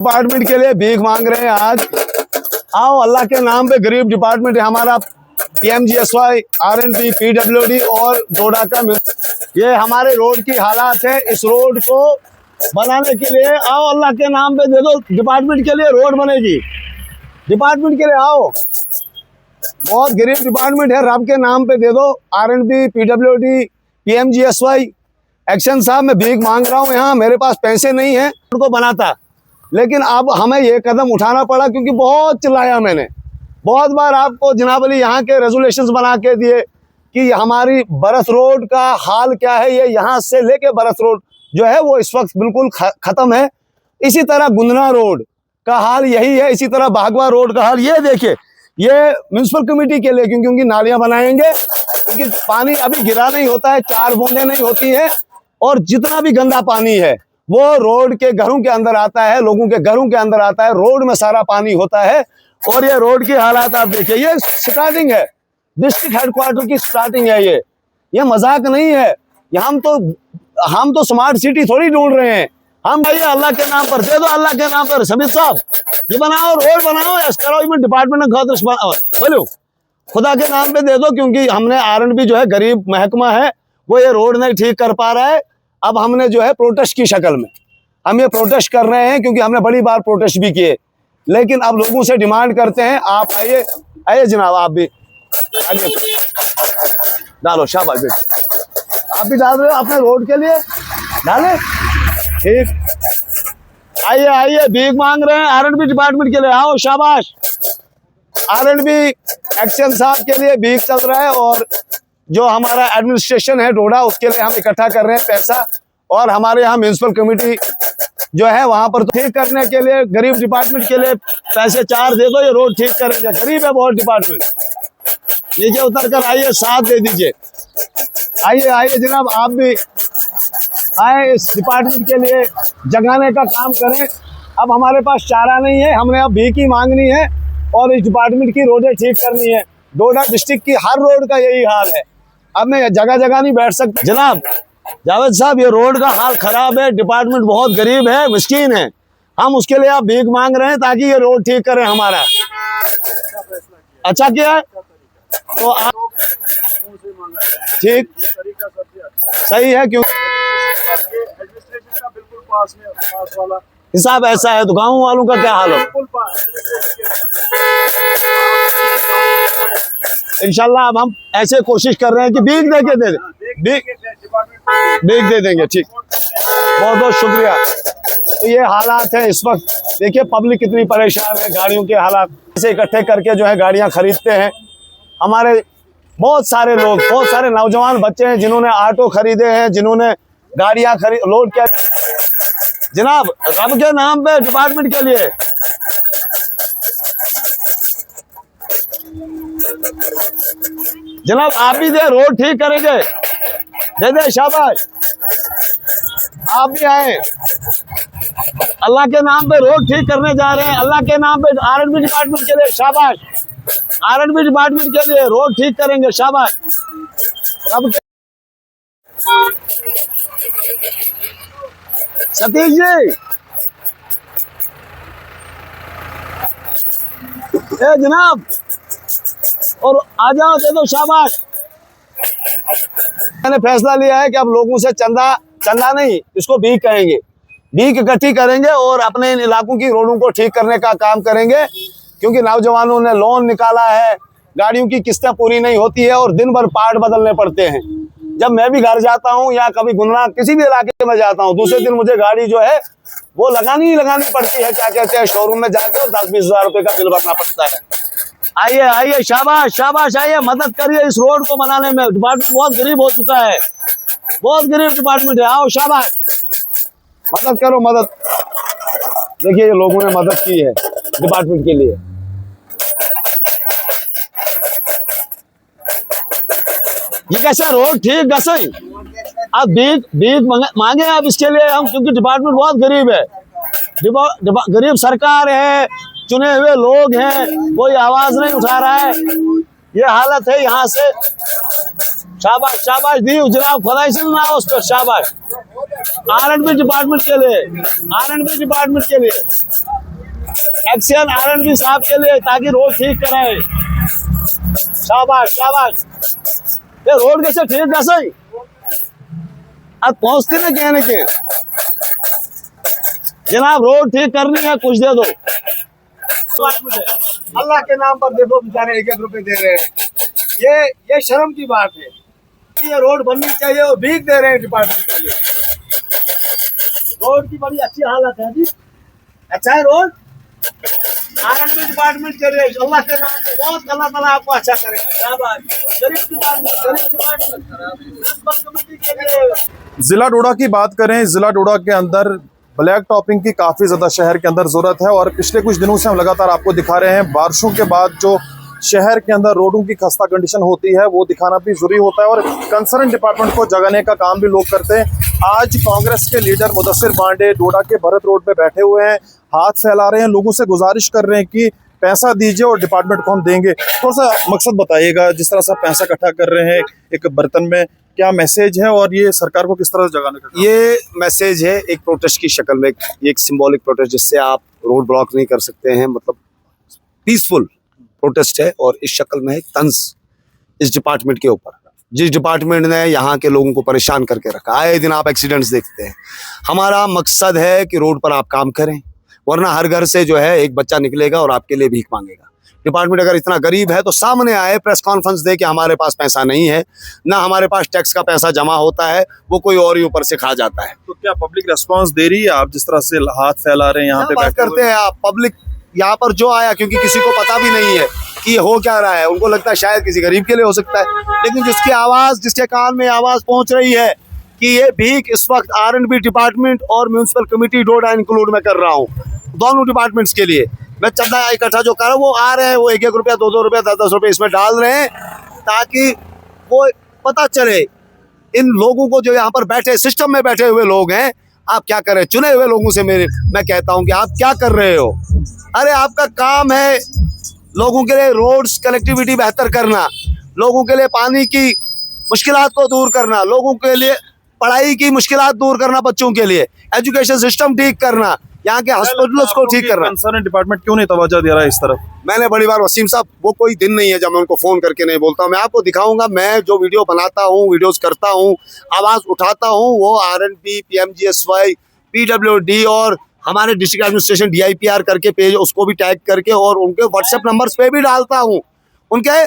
Department के लिए भीख मांग रहे हैं आज। आओ अल्लाह के नाम पे गरीब डिपार्टमेंट है हमारा, PMGSY, RNB, PWD और डोडा का ये हमारे रोड की हालात है। इस रोड को बनाने के लिए आओ, अल्लाह के नाम पे दे दो, डिपार्टमेंट के लिए रोड बनेगी। डिपार्टमेंट के लिए आओ, बहुत गरीब डिपार्टमेंट है, रब के नाम पे दे दो। RNB, PWD, PMGSY, एक्शन साहब मैं भीख मांग रहा हूँ यहाँ, मेरे पास पैसे नहीं है उनको बनाता, लेकिन अब हमें ये कदम उठाना पड़ा क्योंकि बहुत चिल्लाया मैंने। बहुत बार आपको जनाब अली यहाँ के रेजुलेशंस बना के दिए कि हमारी बरस रोड का हाल क्या है। ये यहाँ से लेके बरस रोड जो है वो इस वक्त बिल्कुल ख़त्म है। इसी तरह गुंदना रोड का हाल यही है, इसी तरह भागवा रोड का हाल। ये देखिए, ये म्यूनसिपल कमेटी के लिए क्योंकि नालियाँ बनाएंगे, क्योंकि पानी अभी गिरा नहीं होता है, 4 बूंदें नहीं होती हैं, और जितना भी गंदा पानी है वो रोड के घरों के अंदर आता है, लोगों के घरों के अंदर आता है, रोड में सारा पानी होता है। और ये रोड की हालात आप देखिए, ये स्टार्टिंग है, डिस्ट्रिक्ट हेडक्वार्टर की स्टार्टिंग है, ये मजाक नहीं है। हम तो स्मार्ट सिटी थोड़ी ढूंढ रहे हैं, हम भाई अल्लाह के नाम पर दे दो, अल्लाह के नाम पर समीर साहब ये बनाओ, रोड बनाओ, डिपार्टमेंट बोलो खुदा के नाम पे दे दो। क्योंकि हमने RNB जो है गरीब महकमा है, वो ये रोड नहीं ठीक कर पा रहा है। अब हमने जो है प्रोटेस्ट की शक्ल में हम ये प्रोटेस्ट कर रहे हैं, क्योंकि हमने बड़ी बार प्रोटेस्ट भी किए, लेकिन अब लोगों से डिमांड करते हैं आप आइए जनाब, आप भी आगे डालो, शाबाश बेटे, आप भी डाल रहे हो अपने रोड के लिए, डाले ठीक। आइए भीख मांग रहे हैं RNB डिपार्टमेंट के लिए, आओ शाबाश। RNB एक्शन साहब के लिए भीख चल रहा है, और जो हमारा एडमिनिस्ट्रेशन है डोडा, उसके लिए हम इकट्ठा कर रहे हैं पैसा, और हमारे यहाँ म्यूनसिपल कमेटी जो है वहाँ पर तो ठीक करने के लिए गरीब डिपार्टमेंट के लिए पैसे 4 दे दो, ये रोड ठीक करेंगे। गरीब है बहुत डिपार्टमेंट, नीचे उतर कर आइए, साथ दे दीजिए। आइए जनाब, आप भी आए, इस डिपार्टमेंट के लिए जगाने का काम करें। अब हमारे पास चारा नहीं है, हमने अब भीख ही मांगनी है और इस डिपार्टमेंट की रोडें ठीक करनी है। डोडा डिस्ट्रिक्ट की हर रोड का यही हाल है, अब मैं जगह जगह नहीं बैठ सकता। जनाब जावेद साहब, ये रोड का हाल खराब है, डिपार्टमेंट बहुत गरीब है, मिस्कीन है, हम उसके लिए आप भीख मांग रहे हैं ताकि ये रोड ठीक करें हमारा। अच्छा किया है तो आप ठीक सही है, क्यों हिसाब ऐसा है तो गाँव वालों का क्या हाल हो। इंशाल्लाह अब हम ऐसे कोशिश कर रहे हैं कि भीख दे के दे भीख दे देंगे। ठीक, बहुत बहुत शुक्रिया। तो ये हालात है इस वक्त, देखिए पब्लिक कितनी परेशान है, गाड़ियों के हालात ऐसे इकट्ठे करके जो है गाड़ियां खरीदते हैं। हमारे बहुत सारे लोग, बहुत सारे नौजवान बच्चे हैं जिन्होंने ऑटो खरीदे हैं, जिन्होंने गाड़ियां लोड किया। जनाब रब के नाम पे डिपार्टमेंट के लिए जनाब आप भी दे, रोड ठीक करेंगे, दे शाबाश। आप भी आए, अल्लाह के नाम पे रोड ठीक करने जा रहे हैं, अल्लाह के नाम पे RNB डिपार्टमेंट के लिए शाबाश। RNB डिपार्टमेंट के लिए रोड ठीक करेंगे, शाबाश। रब के सतीश जी, ए जनाब, और आ जाओ, दे दो शाबाश। मैंने फैसला लिया है कि अब लोगों से चंदा नहीं, इसको भीख कहेंगे, भीख इकट्ठी करेंगे और अपने इन इलाकों की रोडों को ठीक करने का काम करेंगे। क्योंकि नौजवानों ने लोन निकाला है, गाड़ियों की किस्तें पूरी नहीं होती है और दिन भर पार्ट बदलने पड़ते हैं। जब मैं भी घर जाता हूँ या कभी गुंदना किसी भी इलाके में जाता हूँ, दूसरे दिन मुझे गाड़ी जो है वो लगानी पड़ती है, क्या कहते हैं, शोरूम में जाकर 10-20 हज़ार रुपये का बिल भरना पड़ता है। आइए शाबाश, आइए मदद करिए इस रोड को बनाने में। डिपार्टमेंट बहुत गरीब हो चुका है, बहुत गरीब डिपार्टमेंट है, आओ शाबाश, मदद करो, मदद। देखिए ये लोगों ने मदद की है डिपार्टमेंट के लिए। ये कैसा रोड ठीक कैसे, अब भीख मांगे अब इसके लिए हम, क्योंकि डिपार्टमेंट बहुत गरीब है, गरीब सरकार है, चुने हुए लोग हैं, कोई आवाज नहीं उठा रहा है। ये हालत है यहाँ से। शाबाश दी जनाब, खुदाई से ना उस पर शाबाश। RNB डिपार्टमेंट के लिए एक्शन आरएनबी साहब के लिए, ताकि रोड ठीक कराए। शाबाश शाबाश। ये रोड कैसे ठीक कैसे ही अब पहुंचते ना कहने के, जनाब रोड ठीक करनी है, कुछ दे दो। अल्लाह के नाम पर देखो बेचारे 1-1 रुपए दे रहे हैं। ये शर्म की बात है। ये रोड बननी चाहिए और भीख दे रहे हैं डिपार्टमेंट के लिए। रोड की बड़ी अच्छी हालत है जी, अच्छा है रोड। आरएनबी डिपार्टमेंट के लिए अल्लाह के नाम पे बहुत अल्लाह ताला आपको अच्छा करेगा। शाबाश। गरीब डिपार्टमेंट कमेटी के लिए। जिला डोडा की बात करें, जिला डोडा के अंदर ब्लैक टॉपिंग की काफ़ी ज़्यादा शहर के अंदर ज़रूरत है और पिछले कुछ दिनों से हम लगातार आपको दिखा रहे हैं। बारिशों के बाद जो शहर के अंदर रोडों की खस्ता कंडीशन होती है वो दिखाना भी ज़रूरी होता है और कंसर्न डिपार्टमेंट को जगाने का काम भी लोग करते हैं। आज कांग्रेस के लीडर मुदस्सिर पांडे डोडा के भरत रोड पे बैठे हुए हैं, हाथ फैला रहे हैं, लोगों से गुजारिश कर रहे हैं कि पैसा दीजिए और डिपार्टमेंट को हम देंगे। थोड़ा सा मकसद बताइएगा, जिस तरह से आप पैसा इकट्ठा कर रहे हैं एक बर्तन में, क्या मैसेज है और ये सरकार को किस तरह से जगाने का? ये मैसेज है एक प्रोटेस्ट की शक्ल में, एक सिंबॉलिक प्रोटेस्ट, जिससे आप रोड ब्लॉक नहीं कर सकते हैं, मतलब पीसफुल प्रोटेस्ट है। और इस शक्ल में है तंज इस डिपार्टमेंट के ऊपर, जिस डिपार्टमेंट ने यहाँ के लोगों को परेशान करके रखा। आए दिन आप एक्सीडेंट्स देखते हैं। हमारा मकसद है कि रोड पर आप काम करें, वरना हर घर से जो है एक बच्चा निकलेगा और आपके लिए भीख मांगेगा। डिपार्टमेंट अगर इतना गरीब है तो सामने आए, प्रेस कॉन्फ्रेंस दे कि हमारे पास पैसा नहीं है, ना हमारे पास टैक्स का पैसा जमा होता है, वो कोई और ही ऊपर से खा जाता है। तो क्या पब्लिक रिस्पांस दे रही है? आप जिस तरह से हाथ फैला रहे हैं यहाँ पे बात करते हैं आप, पब्लिक यहाँ पर जो आया, क्योंकि किसी को पता भी नहीं है कि ये हो क्या रहा है, उनको लगता है शायद किसी गरीब के लिए हो सकता है, लेकिन जिसकी आवाज़, जिसके कान में आवाज़ पहुँच रही है कि ये भीख इस वक्त आरएनबी डिपार्टमेंट और म्यूनसिपल कमेटी डोडा इंक्लूड में कर रहा हूँ, दोनों डिपार्टमेंट्स के लिए मैं चंदा इकट्ठा जो कर रहा हूँ, वो आ रहे हैं, वो 1-1 रुपया 2-2 रुपया 10-10 रुपये इसमें डाल रहे हैं, ताकि वो पता चले इन लोगों को जो यहाँ पर बैठे सिस्टम में बैठे हुए लोग हैं, आप क्या कर रहे हैं। चुने हुए लोगों से मैं कहता हूँ कि आप क्या कर रहे हो। अरे आपका काम है लोगों के लिए रोड्स कनेक्टिविटी बेहतर करना, लोगों के लिए पानी की मुश्किलात को दूर करना, लोगों के लिए पढ़ाई की मुश्किलात दूर करना, बच्चों के लिए एजुकेशन सिस्टम ठीक करना, यहाँ के हॉस्पिटल्स को ठीक करना। कंसर्न डिपार्टमेंट क्यों नहीं तवज्जो दे रहा है इस तरफ? मैंने बड़ी बार वसीम साहब, वो कोई दिन नहीं है जब मैं उनको फ़ोन करके नहीं बोलता हूँ। मैं आपको दिखाऊंगा, मैं जो वीडियो बनाता हूँ, वीडियोस करता हूँ, आवाज़ उठाता हूँ, वो आरएनबी, पीएमजीएसवाई, पीडब्ल्यूडी और हमारे डिस्ट्रिक्ट एडमिनिस्ट्रेशन DIPR करके पेज, उसको भी टैग करके और उनके व्हाट्सएप नंबर्स पे भी डालता हूँ, उनके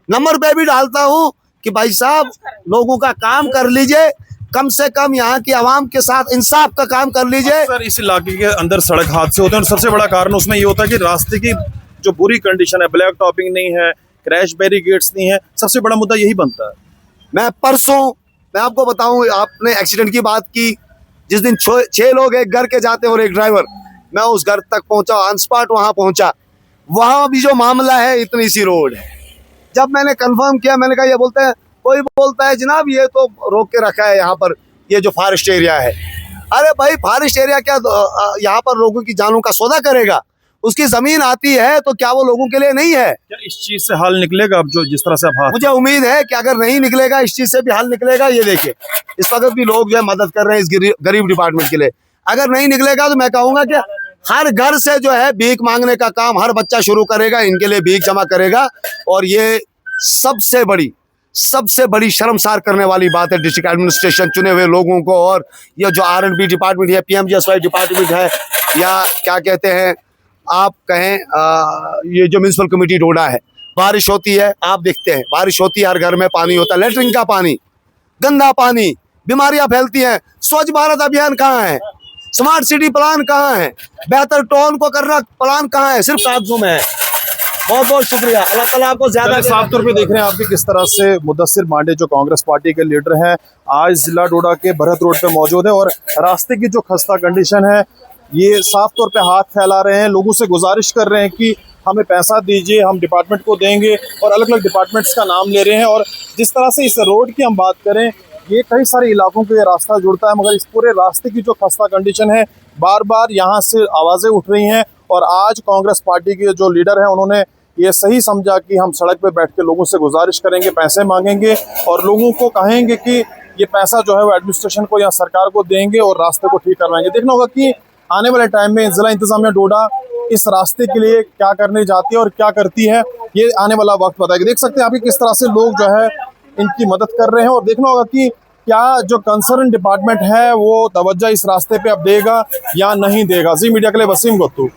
नंबर पे भी डालता हूँ कि भाई साहब लोगों का काम कर लीजिए, कम से कम यहाँ की आवाम के साथ इंसाफ का काम कर लीजिए। सर, इस इलाके के अंदर सड़क हादसे होते हैं और सबसे बड़ा कारण उसमें ये होता है कि रास्ते की जो बुरी कंडीशन है, ब्लैक टॉपिंग नहीं है, क्रैश बैरिकेड्स नहीं है, सबसे बड़ा मुद्दा यही बनता है। मैं आपको बताऊं, आपने एक्सीडेंट की बात की, जिस दिन 6 लोग एक घर के जाते और एक ड्राइवर, मैं उस घर तक पहुंचा, ऑन स्पॉट वहां पहुंचा, वहां भी जो मामला है इतनी सी रोड है। जब मैंने कंफर्म किया, मैंने कहा, ये बोलते हैं, कोई बोलता है जनाब ये तो रोक के रखा है यहाँ पर, ये जो फॉरेस्ट एरिया है। अरे भाई फॉरेस्ट एरिया क्या यहाँ पर लोगों की जानों का सौदा करेगा? उसकी जमीन आती है तो क्या वो लोगों के लिए नहीं है? क्या इस चीज से हल निकलेगा? अब जो जिस तरह से आप मुझे उम्मीद है कि अगर नहीं निकलेगा, इस चीज से भी हल निकलेगा। ये देखिए इस वक्त भी लोग जो है मदद कर रहे हैं इस गरीब डिपार्टमेंट के लिए। अगर नहीं निकलेगा तो मैं कहूँगा कि हर घर से जो है भीख मांगने का काम हर बच्चा शुरू करेगा, इनके लिए भीख जमा करेगा। और ये सबसे बड़ी शर्मसार करने वाली बात है डिस्ट्रिक्ट एडमिनिस्ट्रेशन, चुने हुए लोगों को, और ये जो आरएनबी डिपार्टमेंट है, पीएमजीएसवाई डिपार्टमेंट है, या क्या कहते हैं आप कहें, ये जो म्यूनसिपल कमेटी डोडा है। बारिश होती है, आप देखते हैं बारिश होती है, हर घर में पानी होता है, लेटरिन का पानी, गंदा पानी, बीमारियां फैलती हैं। स्वच्छ भारत अभियान कहाँ है? स्मार्ट सिटी प्लान कहाँ है? बेहतर टाउन को करना प्लान कहाँ है? सिर्फ कागजों में है। बहुत बहुत शुक्रिया, अल्लाह ताला आपको ज्यादा। साफ तौर पे देख रहे हैं आप भी किस तरह से मुदस्सिर पांडे जो कांग्रेस पार्टी के लीडर हैं, आज जिला डोडा के भरत रोड पे मौजूद है और रास्ते की जो खस्ता कंडीशन है, ये साफ तौर पे हाथ फैला रहे हैं, लोगों से गुजारिश कर रहे हैं कि हमें पैसा दीजिए, हम डिपार्टमेंट को देंगे, और अलग अलग डिपार्टमेंट्स का नाम ले रहे हैं। और जिस तरह से इस रोड की हम बात करें, ये कई सारे इलाकों को ये रास्ता जुड़ता है, मगर इस पूरे रास्ते की जो खस्ता कंडीशन है, बार बार यहाँ से आवाज़ें उठ रही हैं। और आज कांग्रेस पार्टी के जो लीडर हैं, उन्होंने ये सही समझा कि हम सड़क पे बैठ के लोगों से गुजारिश करेंगे, पैसे मांगेंगे और लोगों को कहेंगे कि ये पैसा जो है वो एडमिनिस्ट्रेशन को या सरकार को देंगे और रास्ते को ठीक करवाएंगे। देखना होगा कि आने वाले टाइम में जिला इंतजामिया डोडा इस रास्ते के लिए क्या करने जाती है और क्या करती है, ये आने वाला वक्त बताएगा। देख सकते हैं आप किस तरह से लोग जो है इनकी मदद कर रहे हैं, और देखना होगा कि क्या जो कंसर्न डिपार्टमेंट है वो तवज्जो इस रास्ते पे अब देगा या नहीं देगा। जी मीडिया के लिए वसीम गुत्तू।